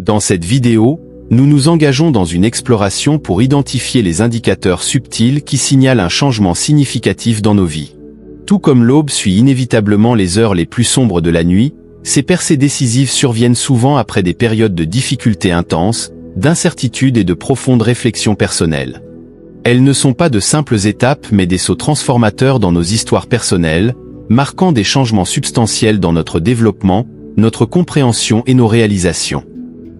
Dans cette vidéo, nous nous engageons dans une exploration pour identifier les indicateurs subtils qui signalent un changement significatif dans nos vies. Tout comme l'aube suit inévitablement les heures les plus sombres de la nuit, ces percées décisives surviennent souvent après des périodes de difficultés intenses, d'incertitude et de profondes réflexions personnelles. Elles ne sont pas de simples étapes mais des sauts transformateurs dans nos histoires personnelles, marquant des changements substantiels dans notre développement, notre compréhension et nos réalisations.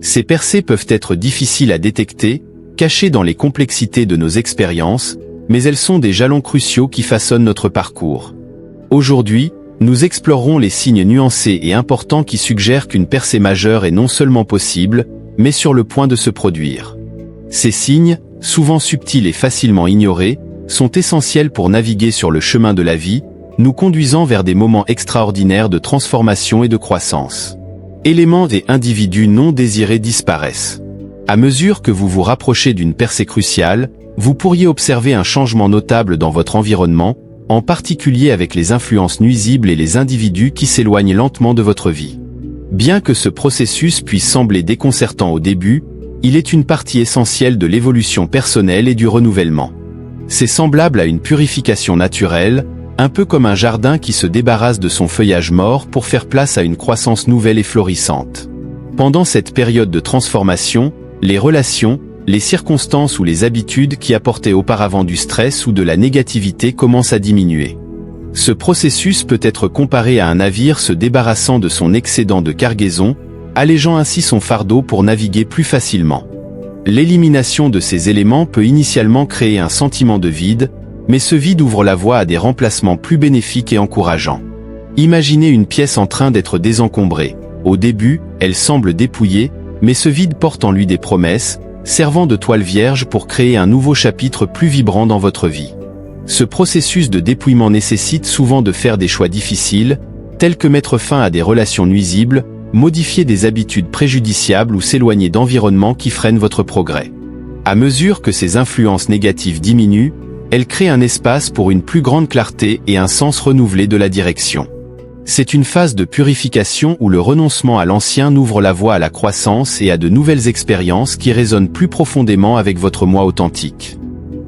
Ces percées peuvent être difficiles à détecter, cachées dans les complexités de nos expériences, mais elles sont des jalons cruciaux qui façonnent notre parcours. Aujourd'hui, nous explorerons les signes nuancés et importants qui suggèrent qu'une percée majeure est non seulement possible, mais sur le point de se produire. Ces signes, souvent subtils et facilement ignorés, sont essentiels pour naviguer sur le chemin de la vie, nous conduisant vers des moments extraordinaires de transformation et de croissance. Éléments et individus non désirés disparaissent. À mesure que vous vous rapprochez d'une percée cruciale, vous pourriez observer un changement notable dans votre environnement, en particulier avec les influences nuisibles et les individus qui s'éloignent lentement de votre vie. Bien que ce processus puisse sembler déconcertant au début, il est une partie essentielle de l'évolution personnelle et du renouvellement. C'est semblable à une purification naturelle, un peu comme un jardin qui se débarrasse de son feuillage mort pour faire place à une croissance nouvelle et florissante. Pendant cette période de transformation, les relations, les circonstances ou les habitudes qui apportaient auparavant du stress ou de la négativité commencent à diminuer. Ce processus peut être comparé à un navire se débarrassant de son excédent de cargaison, allégeant ainsi son fardeau pour naviguer plus facilement. L'élimination de ces éléments peut initialement créer un sentiment de vide, mais ce vide ouvre la voie à des remplacements plus bénéfiques et encourageants. Imaginez une pièce en train d'être désencombrée. Au début, elle semble dépouillée, mais ce vide porte en lui des promesses, servant de toile vierge pour créer un nouveau chapitre plus vibrant dans votre vie. Ce processus de dépouillement nécessite souvent de faire des choix difficiles, tels que mettre fin à des relations nuisibles, modifier des habitudes préjudiciables ou s'éloigner d'environnements qui freinent votre progrès. À mesure que ces influences négatives diminuent, elles créent un espace pour une plus grande clarté et un sens renouvelé de la direction. C'est une phase de purification où le renoncement à l'ancien ouvre la voie à la croissance et à de nouvelles expériences qui résonnent plus profondément avec votre moi authentique.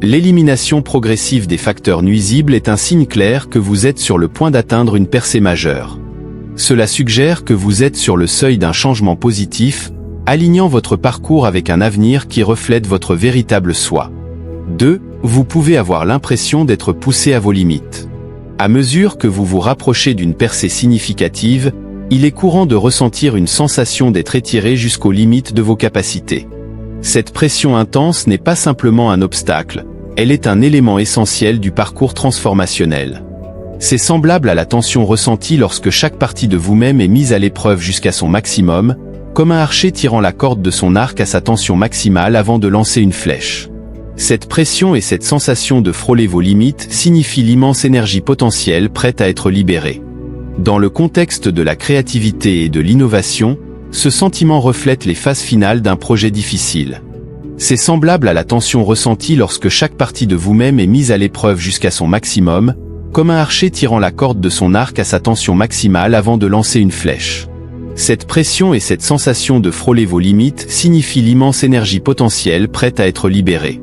L'élimination progressive des facteurs nuisibles est un signe clair que vous êtes sur le point d'atteindre une percée majeure. Cela suggère que vous êtes sur le seuil d'un changement positif, alignant votre parcours avec un avenir qui reflète votre véritable soi. 2. Vous pouvez avoir l'impression d'être poussé à vos limites. À mesure que vous vous rapprochez d'une percée significative, il est courant de ressentir une sensation d'être étiré jusqu'aux limites de vos capacités. Cette pression intense n'est pas simplement un obstacle, elle est un élément essentiel du parcours transformationnel. C'est semblable à la tension ressentie lorsque chaque partie de vous-même est mise à l'épreuve jusqu'à son maximum, comme un archer tirant la corde de son arc à sa tension maximale avant de lancer une flèche. Cette pression et cette sensation de frôler vos limites signifient l'immense énergie potentielle prête à être libérée. Dans le contexte de la créativité et de l'innovation, ce sentiment reflète les phases finales d'un projet difficile. C'est semblable à la tension ressentie lorsque chaque partie de vous-même est mise à l'épreuve jusqu'à son maximum, comme un archer tirant la corde de son arc à sa tension maximale avant de lancer une flèche. Cette pression et cette sensation de frôler vos limites signifient l'immense énergie potentielle prête à être libérée.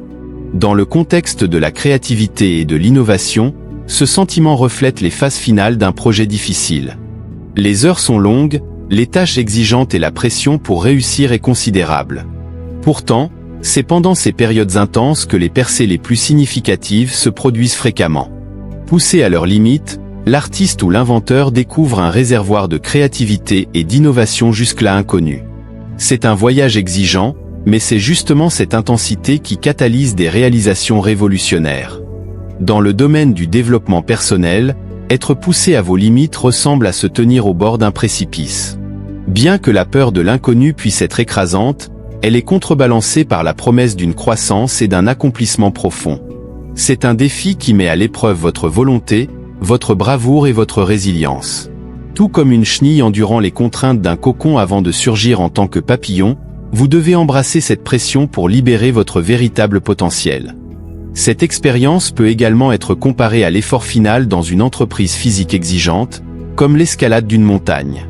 Dans le contexte de la créativité et de l'innovation, ce sentiment reflète les phases finales d'un projet difficile. Les heures sont longues, les tâches exigeantes et la pression pour réussir est considérable. Pourtant, c'est pendant ces périodes intenses que les percées les plus significatives se produisent fréquemment. Poussé à leurs limites, l'artiste ou l'inventeur découvre un réservoir de créativité et d'innovation jusque-là inconnu. C'est un voyage exigeant, mais c'est justement cette intensité qui catalyse des réalisations révolutionnaires. Dans le domaine du développement personnel, être poussé à vos limites ressemble à se tenir au bord d'un précipice. Bien que la peur de l'inconnu puisse être écrasante, elle est contrebalancée par la promesse d'une croissance et d'un accomplissement profond. C'est un défi qui met à l'épreuve votre volonté, votre bravoure et votre résilience. Tout comme une chenille endurant les contraintes d'un cocon avant de surgir en tant que papillon, vous devez embrasser cette pression pour libérer votre véritable potentiel. Cette expérience peut également être comparée à l'effort final dans une entreprise physique exigeante, comme l'escalade d'une montagne.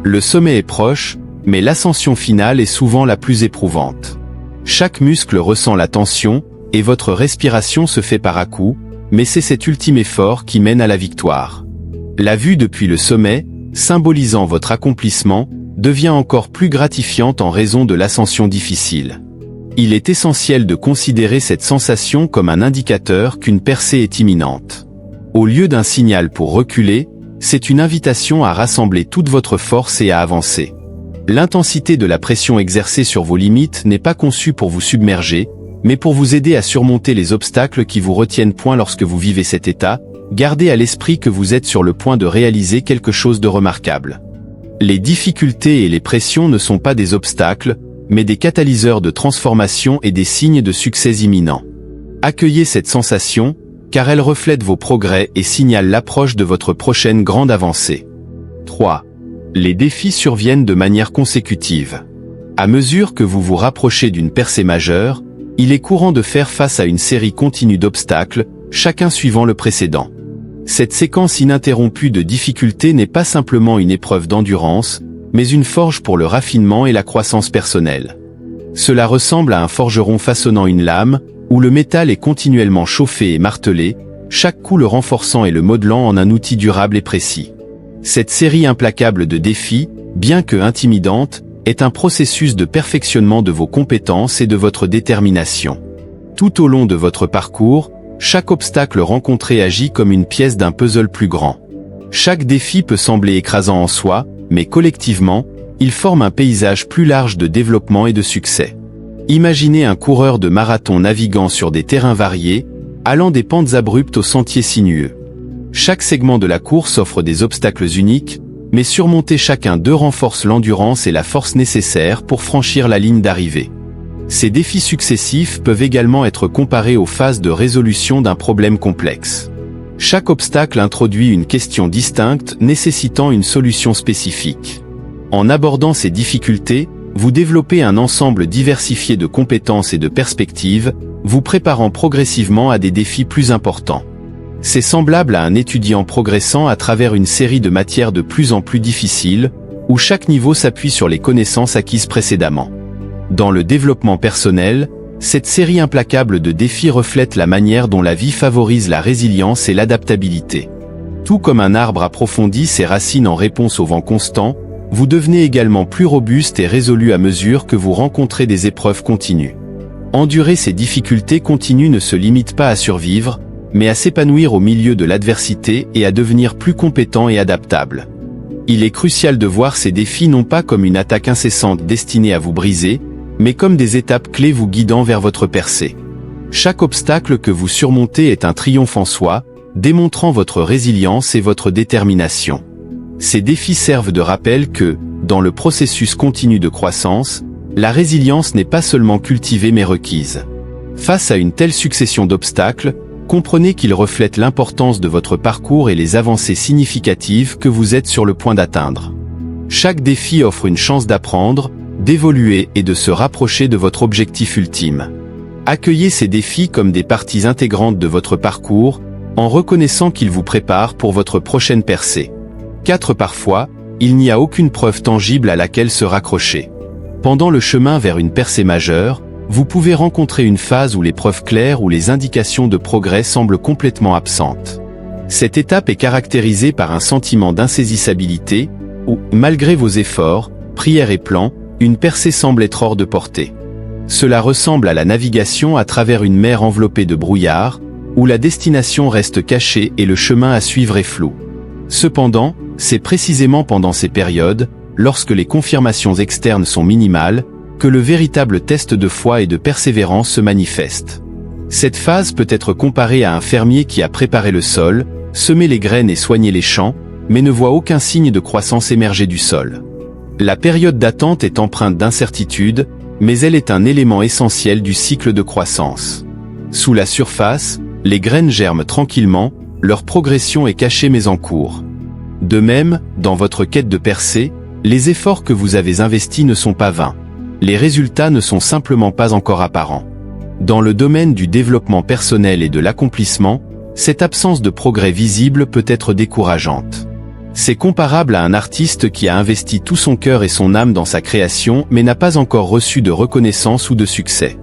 Le sommet est proche, mais l'ascension finale est souvent la plus éprouvante. Chaque muscle ressent la tension, et votre respiration se fait par à-coups, mais c'est cet ultime effort qui mène à la victoire. La vue depuis le sommet, symbolisant votre accomplissement, devient encore plus gratifiante en raison de l'ascension difficile. Il est essentiel de considérer cette sensation comme un indicateur qu'une percée est imminente. Au lieu d'un signal pour reculer, c'est une invitation à rassembler toute votre force et à avancer. L'intensité de la pression exercée sur vos limites n'est pas conçue pour vous submerger, mais pour vous aider à surmonter les obstacles qui vous retiennent point lorsque vous vivez cet état. Gardez à l'esprit que vous êtes sur le point de réaliser quelque chose de remarquable. Les difficultés et les pressions ne sont pas des obstacles, mais des catalyseurs de transformation et des signes de succès imminents. Accueillez cette sensation, car elle reflète vos progrès et signale l'approche de votre prochaine grande avancée. 3. Les défis surviennent de manière consécutive. À mesure que vous vous rapprochez d'une percée majeure, il est courant de faire face à une série continue d'obstacles, chacun suivant le précédent. Cette séquence ininterrompue de difficultés n'est pas simplement une épreuve d'endurance, mais une forge pour le raffinement et la croissance personnelle. Cela ressemble à un forgeron façonnant une lame, où le métal est continuellement chauffé et martelé, chaque coup le renforçant et le modelant en un outil durable et précis. Cette série implacable de défis, bien que intimidante, est un processus de perfectionnement de vos compétences et de votre détermination. Tout au long de votre parcours, chaque obstacle rencontré agit comme une pièce d'un puzzle plus grand. Chaque défi peut sembler écrasant en soi, mais collectivement, il forme un paysage plus large de développement et de succès. Imaginez un coureur de marathon naviguant sur des terrains variés, allant des pentes abruptes aux sentiers sinueux. Chaque segment de la course offre des obstacles uniques, mais surmonter chacun d'eux renforce l'endurance et la force nécessaires pour franchir la ligne d'arrivée. Ces défis successifs peuvent également être comparés aux phases de résolution d'un problème complexe. Chaque obstacle introduit une question distincte nécessitant une solution spécifique. En abordant ces difficultés, vous développez un ensemble diversifié de compétences et de perspectives, vous préparant progressivement à des défis plus importants. C'est semblable à un étudiant progressant à travers une série de matières de plus en plus difficiles, où chaque niveau s'appuie sur les connaissances acquises précédemment. Dans le développement personnel, cette série implacable de défis reflète la manière dont la vie favorise la résilience et l'adaptabilité. Tout comme un arbre approfondit ses racines en réponse au vent constant, vous devenez également plus robuste et résolu à mesure que vous rencontrez des épreuves continues. Endurer ces difficultés continues ne se limite pas à survivre, mais à s'épanouir au milieu de l'adversité et à devenir plus compétent et adaptable. Il est crucial de voir ces défis non pas comme une attaque incessante destinée à vous briser, mais comme des étapes clés vous guidant vers votre percée. Chaque obstacle que vous surmontez est un triomphe en soi, démontrant votre résilience et votre détermination. Ces défis servent de rappel que, dans le processus continu de croissance, la résilience n'est pas seulement cultivée mais requise. Face à une telle succession d'obstacles, comprenez qu'ils reflètent l'importance de votre parcours et les avancées significatives que vous êtes sur le point d'atteindre. Chaque défi offre une chance d'apprendre, d'évoluer et de se rapprocher de votre objectif ultime. Accueillez ces défis comme des parties intégrantes de votre parcours, en reconnaissant qu'ils vous préparent pour votre prochaine percée. 4. Parfois, il n'y a aucune preuve tangible à laquelle se raccrocher. Pendant le chemin vers une percée majeure, vous pouvez rencontrer une phase où les preuves claires ou les indications de progrès semblent complètement absentes. Cette étape est caractérisée par un sentiment d'insaisissabilité, où, malgré vos efforts, prières et plans, une percée semble être hors de portée. Cela ressemble à la navigation à travers une mer enveloppée de brouillard, où la destination reste cachée et le chemin à suivre est flou. Cependant, c'est précisément pendant ces périodes, lorsque les confirmations externes sont minimales, que le véritable test de foi et de persévérance se manifeste. Cette phase peut être comparée à un fermier qui a préparé le sol, semé les graines et soigné les champs, mais ne voit aucun signe de croissance émerger du sol. La période d'attente est empreinte d'incertitude, mais elle est un élément essentiel du cycle de croissance. Sous la surface, les graines germent tranquillement, leur progression est cachée mais en cours. De même, dans votre quête de percée, les efforts que vous avez investis ne sont pas vains. Les résultats ne sont simplement pas encore apparents. Dans le domaine du développement personnel et de l'accomplissement, cette absence de progrès visible peut être décourageante. C'est comparable à un artiste qui a investi tout son cœur et son âme dans sa création mais n'a pas encore reçu de reconnaissance ou de succès.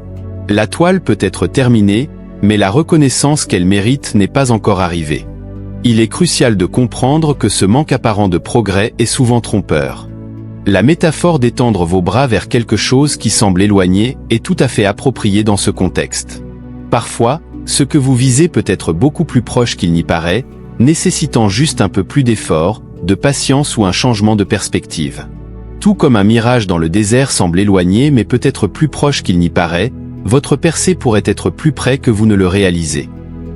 La toile peut être terminée, mais la reconnaissance qu'elle mérite n'est pas encore arrivée. Il est crucial de comprendre que ce manque apparent de progrès est souvent trompeur. La métaphore d'étendre vos bras vers quelque chose qui semble éloigné est tout à fait appropriée dans ce contexte. Parfois, ce que vous visez peut être beaucoup plus proche qu'il n'y paraît, nécessitant juste un peu plus d'effort, de patience ou un changement de perspective. Tout comme un mirage dans le désert semble éloigné mais peut être plus proche qu'il n'y paraît, votre percée pourrait être plus près que vous ne le réalisez.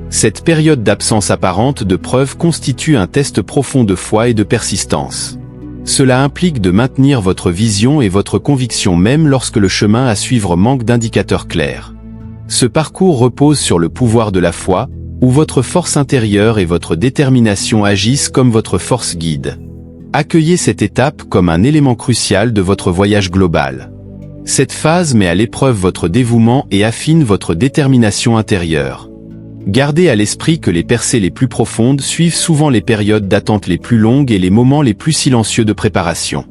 Cette période d'absence apparente de preuve constitue un test profond de foi et de persistance. Cela implique de maintenir votre vision et votre conviction même lorsque le chemin à suivre manque d'indicateurs clairs. Ce parcours repose sur le pouvoir de la foi, où votre force intérieure et votre détermination agissent comme votre force guide. Accueillez cette étape comme un élément crucial de votre voyage global. Cette phase met à l'épreuve votre dévouement et affine votre détermination intérieure. Gardez à l'esprit que les percées les plus profondes suivent souvent les périodes d'attente les plus longues et les moments les plus silencieux de préparation.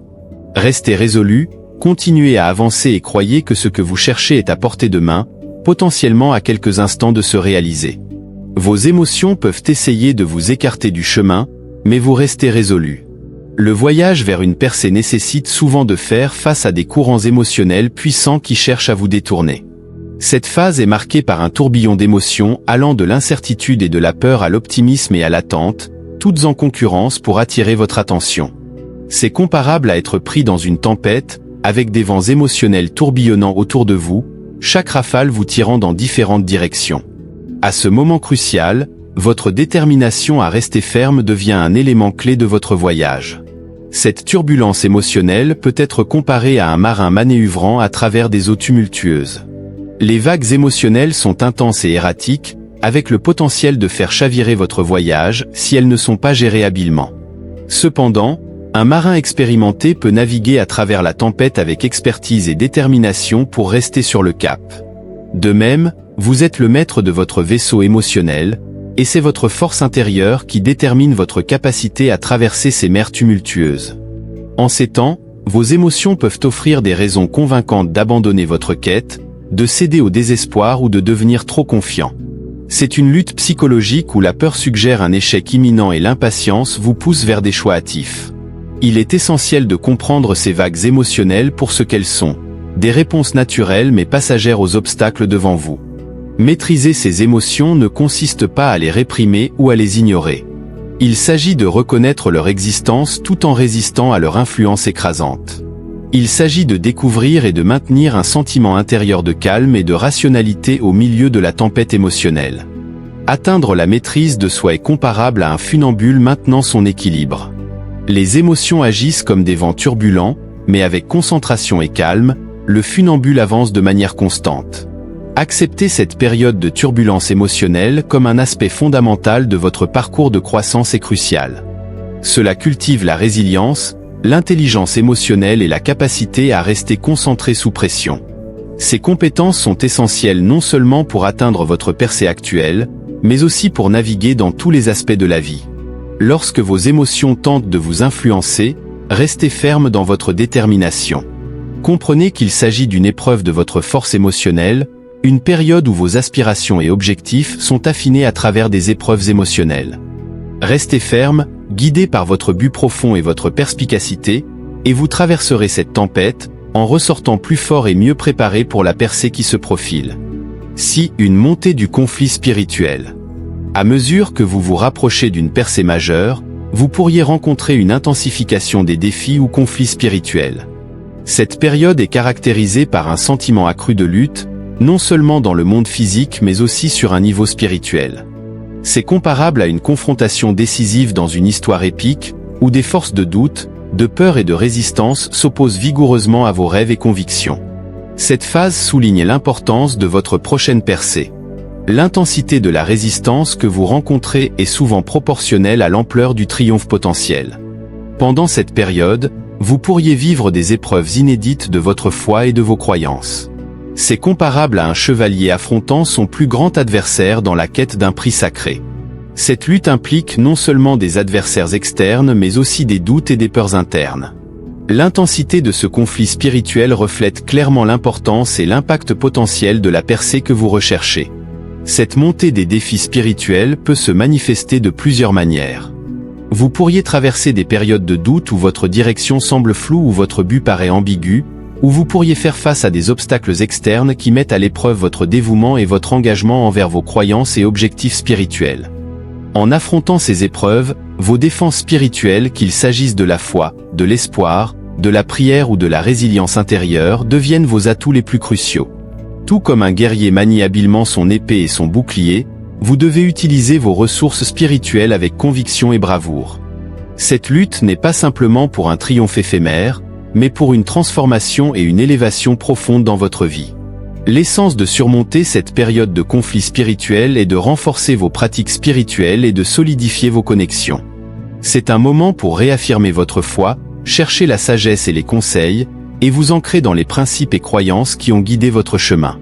Restez résolu, continuez à avancer et croyez que ce que vous cherchez est à portée de main, potentiellement à quelques instants de se réaliser. Vos émotions peuvent essayer de vous écarter du chemin, mais vous restez résolu. Le voyage vers une percée nécessite souvent de faire face à des courants émotionnels puissants qui cherchent à vous détourner. Cette phase est marquée par un tourbillon d'émotions allant de l'incertitude et de la peur à l'optimisme et à l'attente, toutes en concurrence pour attirer votre attention. C'est comparable à être pris dans une tempête, avec des vents émotionnels tourbillonnant autour de vous, chaque rafale vous tirant dans différentes directions. À ce moment crucial, votre détermination à rester ferme devient un élément clé de votre voyage. Cette turbulence émotionnelle peut être comparée à un marin manéuvrant à travers des eaux tumultueuses. Les vagues émotionnelles sont intenses et erratiques, avec le potentiel de faire chavirer votre voyage si elles ne sont pas gérées habilement. Cependant, un marin expérimenté peut naviguer à travers la tempête avec expertise et détermination pour rester sur le cap. De même, vous êtes le maître de votre vaisseau émotionnel, et c'est votre force intérieure qui détermine votre capacité à traverser ces mers tumultueuses. En ces temps, vos émotions peuvent offrir des raisons convaincantes d'abandonner votre quête, de céder au désespoir ou de devenir trop confiant. C'est une lutte psychologique où la peur suggère un échec imminent et l'impatience vous pousse vers des choix hâtifs. Il est essentiel de comprendre ces vagues émotionnelles pour ce qu'elles sont, des réponses naturelles mais passagères aux obstacles devant vous. Maîtriser ces émotions ne consiste pas à les réprimer ou à les ignorer. Il s'agit de reconnaître leur existence tout en résistant à leur influence écrasante. Il s'agit de découvrir et de maintenir un sentiment intérieur de calme et de rationalité au milieu de la tempête émotionnelle. Atteindre la maîtrise de soi est comparable à un funambule maintenant son équilibre. Les émotions agissent comme des vents turbulents, mais avec concentration et calme, le funambule avance de manière constante. Acceptez cette période de turbulence émotionnelle comme un aspect fondamental de votre parcours de croissance est crucial. Cela cultive la résilience, l'intelligence émotionnelle et la capacité à rester concentré sous pression. Ces compétences sont essentielles non seulement pour atteindre votre percée actuelle, mais aussi pour naviguer dans tous les aspects de la vie. Lorsque vos émotions tentent de vous influencer, restez ferme dans votre détermination. Comprenez qu'il s'agit d'une épreuve de votre force émotionnelle, une période où vos aspirations et objectifs sont affinés à travers des épreuves émotionnelles. Restez ferme, guidé par votre but profond et votre perspicacité, et vous traverserez cette tempête, en ressortant plus fort et mieux préparé pour la percée qui se profile. Si une montée du conflit spirituel. À mesure que vous vous rapprochez d'une percée majeure, vous pourriez rencontrer une intensification des défis ou conflits spirituels. Cette période est caractérisée par un sentiment accru de lutte, non seulement dans le monde physique mais aussi sur un niveau spirituel. C'est comparable à une confrontation décisive dans une histoire épique, où des forces de doute, de peur et de résistance s'opposent vigoureusement à vos rêves et convictions. Cette phase souligne l'importance de votre prochaine percée. L'intensité de la résistance que vous rencontrez est souvent proportionnelle à l'ampleur du triomphe potentiel. Pendant cette période, vous pourriez vivre des épreuves inédites de votre foi et de vos croyances. C'est comparable à un chevalier affrontant son plus grand adversaire dans la quête d'un prix sacré. Cette lutte implique non seulement des adversaires externes mais aussi des doutes et des peurs internes. L'intensité de ce conflit spirituel reflète clairement l'importance et l'impact potentiel de la percée que vous recherchez. Cette montée des défis spirituels peut se manifester de plusieurs manières. Vous pourriez traverser des périodes de doute où votre direction semble floue ou votre but paraît ambigu, ou vous pourriez faire face à des obstacles externes qui mettent à l'épreuve votre dévouement et votre engagement envers vos croyances et objectifs spirituels. En affrontant ces épreuves, vos défenses spirituelles, qu'il s'agisse de la foi, de l'espoir, de la prière ou de la résilience intérieure, deviennent vos atouts les plus cruciaux. Tout comme un guerrier manie habilement son épée et son bouclier, vous devez utiliser vos ressources spirituelles avec conviction et bravoure. Cette lutte n'est pas simplement pour un triomphe éphémère, mais pour une transformation et une élévation profonde dans votre vie. L'essence de surmonter cette période de conflit spirituel est de renforcer vos pratiques spirituelles et de solidifier vos connexions. C'est un moment pour réaffirmer votre foi, chercher la sagesse et les conseils, et vous ancrer dans les principes et croyances qui ont guidé votre chemin.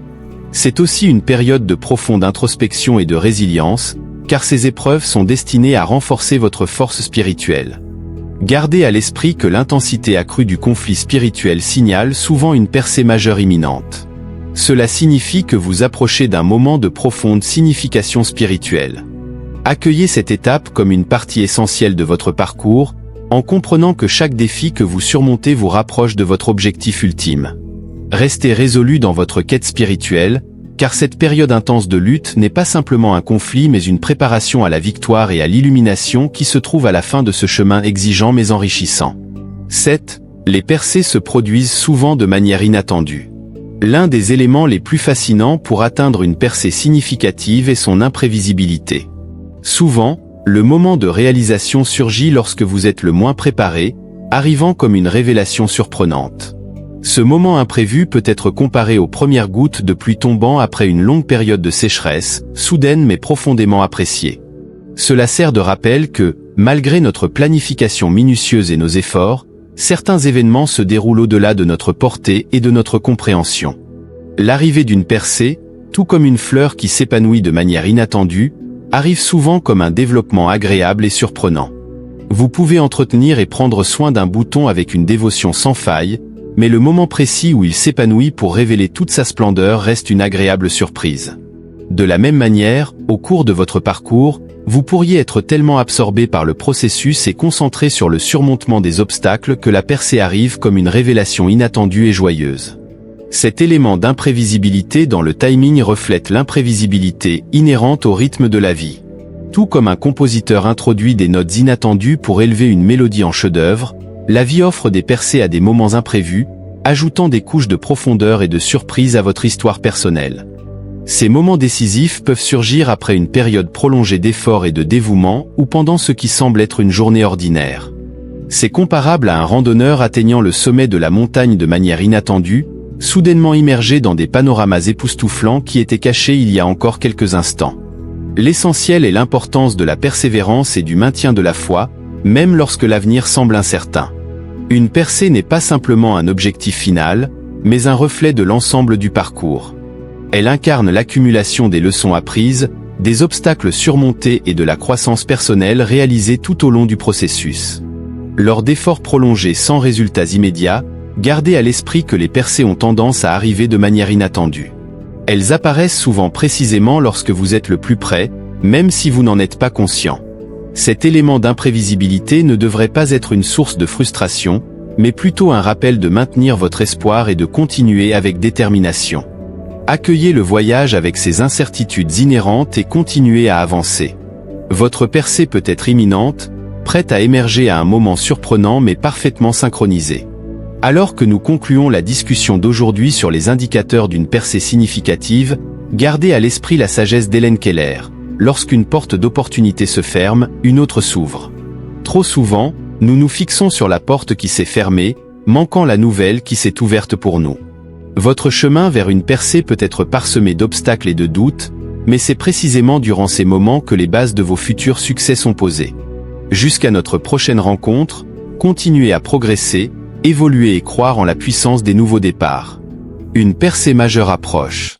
C'est aussi une période de profonde introspection et de résilience, car ces épreuves sont destinées à renforcer votre force spirituelle. Gardez à l'esprit que l'intensité accrue du conflit spirituel signale souvent une percée majeure imminente. Cela signifie que vous approchez d'un moment de profonde signification spirituelle. Accueillez cette étape comme une partie essentielle de votre parcours, en comprenant que chaque défi que vous surmontez vous rapproche de votre objectif ultime. Restez résolu dans votre quête spirituelle, car cette période intense de lutte n'est pas simplement un conflit mais une préparation à la victoire et à l'illumination qui se trouve à la fin de ce chemin exigeant mais enrichissant. 7. Les percées se produisent souvent de manière inattendue. L'un des éléments les plus fascinants pour atteindre une percée significative est son imprévisibilité. Souvent, le moment de réalisation surgit lorsque vous êtes le moins préparé, arrivant comme une révélation surprenante. Ce moment imprévu peut être comparé aux premières gouttes de pluie tombant après une longue période de sécheresse, soudaine mais profondément appréciée. Cela sert de rappel que, malgré notre planification minutieuse et nos efforts, certains événements se déroulent au-delà de notre portée et de notre compréhension. L'arrivée d'une percée, tout comme une fleur qui s'épanouit de manière inattendue, arrive souvent comme un développement agréable et surprenant. Vous pouvez entretenir et prendre soin d'un bouton avec une dévotion sans faille, mais le moment précis où il s'épanouit pour révéler toute sa splendeur reste une agréable surprise. De la même manière, au cours de votre parcours, vous pourriez être tellement absorbé par le processus et concentré sur le surmontement des obstacles que la percée arrive comme une révélation inattendue et joyeuse. Cet élément d'imprévisibilité dans le timing reflète l'imprévisibilité inhérente au rythme de la vie. Tout comme un compositeur introduit des notes inattendues pour élever une mélodie en chef-d'œuvre, la vie offre des percées à des moments imprévus, ajoutant des couches de profondeur et de surprise à votre histoire personnelle. Ces moments décisifs peuvent surgir après une période prolongée d'efforts et de dévouement ou pendant ce qui semble être une journée ordinaire. C'est comparable à un randonneur atteignant le sommet de la montagne de manière inattendue, soudainement immergé dans des panoramas époustouflants qui étaient cachés il y a encore quelques instants. L'essentiel est l'importance de la persévérance et du maintien de la foi, même lorsque l'avenir semble incertain. Une percée n'est pas simplement un objectif final, mais un reflet de l'ensemble du parcours. Elle incarne l'accumulation des leçons apprises, des obstacles surmontés et de la croissance personnelle réalisée tout au long du processus. Lors d'efforts prolongés sans résultats immédiats, gardez à l'esprit que les percées ont tendance à arriver de manière inattendue. Elles apparaissent souvent précisément lorsque vous êtes le plus près, même si vous n'en êtes pas conscient. Cet élément d'imprévisibilité ne devrait pas être une source de frustration, mais plutôt un rappel de maintenir votre espoir et de continuer avec détermination. Accueillez le voyage avec ses incertitudes inhérentes et continuez à avancer. Votre percée peut être imminente, prête à émerger à un moment surprenant mais parfaitement synchronisé. Alors que nous concluons la discussion d'aujourd'hui sur les indicateurs d'une percée significative, gardez à l'esprit la sagesse d'Helen Keller. Lorsqu'une porte d'opportunité se ferme, une autre s'ouvre. Trop souvent, nous nous fixons sur la porte qui s'est fermée, manquant la nouvelle qui s'est ouverte pour nous. Votre chemin vers une percée peut être parsemé d'obstacles et de doutes, mais c'est précisément durant ces moments que les bases de vos futurs succès sont posées. Jusqu'à notre prochaine rencontre, continuez à progresser, évoluer et croire en la puissance des nouveaux départs. Une percée majeure approche.